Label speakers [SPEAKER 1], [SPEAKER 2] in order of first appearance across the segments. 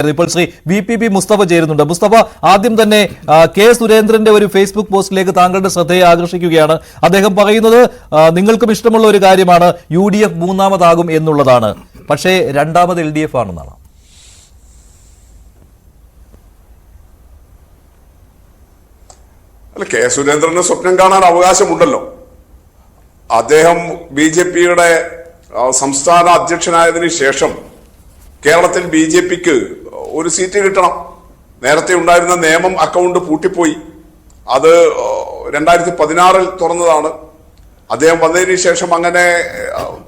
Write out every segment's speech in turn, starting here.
[SPEAKER 1] ഇപ്പോൾ ശ്രീ VPP മുസ്തഫ ചേരുന്നുണ്ട്. മുസ്തഫ, ആദ്യം തന്നെ കെ സുരേന്ദ്രന്റെ ഒരു ഫേസ്ബുക്ക് പോസ്റ്റിലേക്ക് താങ്കളുടെ ശ്രദ്ധയെ ആകർഷിക്കുകയാണ്. അദ്ദേഹം പറയുന്നത് നിങ്ങൾക്കും ഇഷ്ടമുള്ള ഒരു കാര്യമാണ് UDF മൂന്നാമതാകും എന്നുള്ളതാണ്. പക്ഷേ രണ്ടാമത് LDF ആണെന്നാണ്.
[SPEAKER 2] അല്ല, കെ സുരേന്ദ്രന് സ്വപ്നം കാണാൻ അവകാശമുണ്ടല്ലോ. അദ്ദേഹം BJPയുടെ സംസ്ഥാന അധ്യക്ഷനായതിനു ശേഷം കേരളത്തിൽ BJPക്ക് ഒരു സീറ്റ് കിട്ടണം. നേരത്തെ ഉണ്ടായിരുന്ന നിയമം അക്കൗണ്ട് പൂട്ടിപ്പോയി. അത് 2016 തുറന്നതാണ്. അദ്ദേഹം വന്നതിന് ശേഷം അങ്ങനെ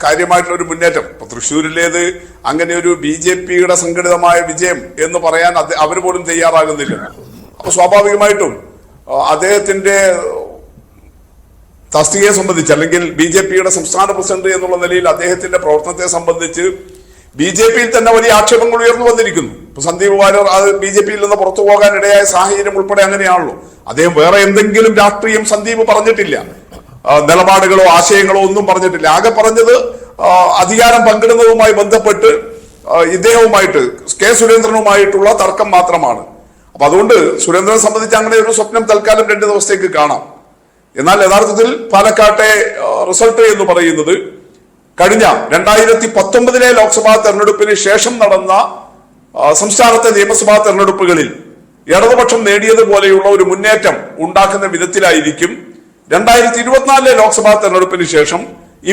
[SPEAKER 2] കാര്യമായിട്ടുള്ള ഒരു മുന്നേറ്റം ഇപ്പൊ തൃശ്ശൂരിലേത് അങ്ങനെ ഒരു BJPയുടെ സംഘടിതമായ വിജയം എന്ന് പറയാൻ അവർ പോലും തയ്യാറാകുന്നില്ല. അപ്പൊ സ്വാഭാവികമായിട്ടും അദ്ദേഹത്തിന്റെ തസ്തികയെ സംബന്ധിച്ച് അല്ലെങ്കിൽ BJPയുടെ സംസ്ഥാന പ്രസിഡന്റ് എന്നുള്ള നിലയിൽ അദ്ദേഹത്തിന്റെ പ്രവർത്തനത്തെ സംബന്ധിച്ച് BJPയിൽ തന്നെ വലിയ ആക്ഷേപങ്ങൾ ഉയർന്നു വന്നിരിക്കുന്നു. ഇപ്പൊ സന്ദീപ് വാര്യർ അത് BJPയിൽ നിന്ന് പുറത്തു പോകാൻ ഇടയായ സാഹചര്യം ഉൾപ്പെടെ അങ്ങനെയാണല്ലോ. അദ്ദേഹം വേറെ എന്തെങ്കിലും രാഷ്ട്രീയം സന്ദീപ് പറഞ്ഞിട്ടില്ല, നിലപാടുകളോ ആശയങ്ങളോ ഒന്നും പറഞ്ഞിട്ടില്ല. ആകെ പറഞ്ഞത് അധികാരം പങ്കിടുന്നതുമായി ബന്ധപ്പെട്ട് ഇദ്ദേഹവുമായിട്ട് കെ സുരേന്ദ്രനുമായിട്ടുള്ള തർക്കം മാത്രമാണ്. അപ്പൊ അതുകൊണ്ട് സുരേന്ദ്രനെ സംബന്ധിച്ച് അങ്ങനെ ഒരു സ്വപ്നം തൽക്കാലം 2 ദിവസത്തേക്ക് കാണാം. എന്നാൽ യഥാർത്ഥത്തിൽ പാലക്കാട്ടെ റിസൾട്ട് എന്ന് പറയുന്നത് കഴിഞ്ഞ 2019 ലോക്സഭാ തെരഞ്ഞെടുപ്പിന് ശേഷം നടന്ന സംസ്ഥാനത്തെ നിയമസഭാ തെരഞ്ഞെടുപ്പുകളിൽ ഇടതുപക്ഷം നേടിയതുപോലെയുള്ള ഒരു മുന്നേറ്റം ഉണ്ടാക്കുന്ന വിധത്തിലായിരിക്കും 2024 ലോക്സഭാ തെരഞ്ഞെടുപ്പിന് ശേഷം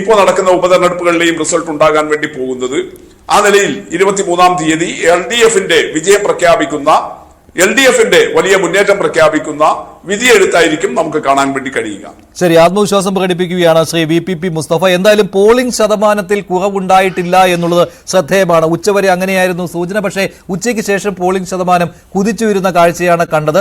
[SPEAKER 2] ഇപ്പോൾ നടക്കുന്ന ഉപതെരഞ്ഞെടുപ്പുകളിലെയും റിസൾട്ട് ഉണ്ടാകാൻ വേണ്ടി പോകുന്നത്. ആ നിലയിൽ 23-ാം തീയതി LDFന്റെ വിജയം പ്രഖ്യാപിക്കുന്ന, LDFന്റെ വലിയ മുന്നേറ്റം പ്രഖ്യാപിക്കുന്ന വിധിയെഴുത്തായിരിക്കും നമുക്ക് കാണാൻ വേണ്ടി കഴിയുക.
[SPEAKER 1] ശരി, ആത്മവിശ്വാസം പ്രകടിപ്പിക്കുകയാണ് ശ്രീ VPP മുസ്തഫ. എന്തായാലും പോളിംഗ് ശതമാനത്തിൽ കുറവുണ്ടായിട്ടില്ല എന്നുള്ളത് ശ്രദ്ധേയമാണ്. ഉച്ചവരെ അങ്ങനെയായിരുന്നു സൂചന. പക്ഷേ ഉച്ചയ്ക്ക് ശേഷം പോളിംഗ് ശതമാനം കുതിച്ചുയരുന്ന കാഴ്ചയാണ് കണ്ടത്.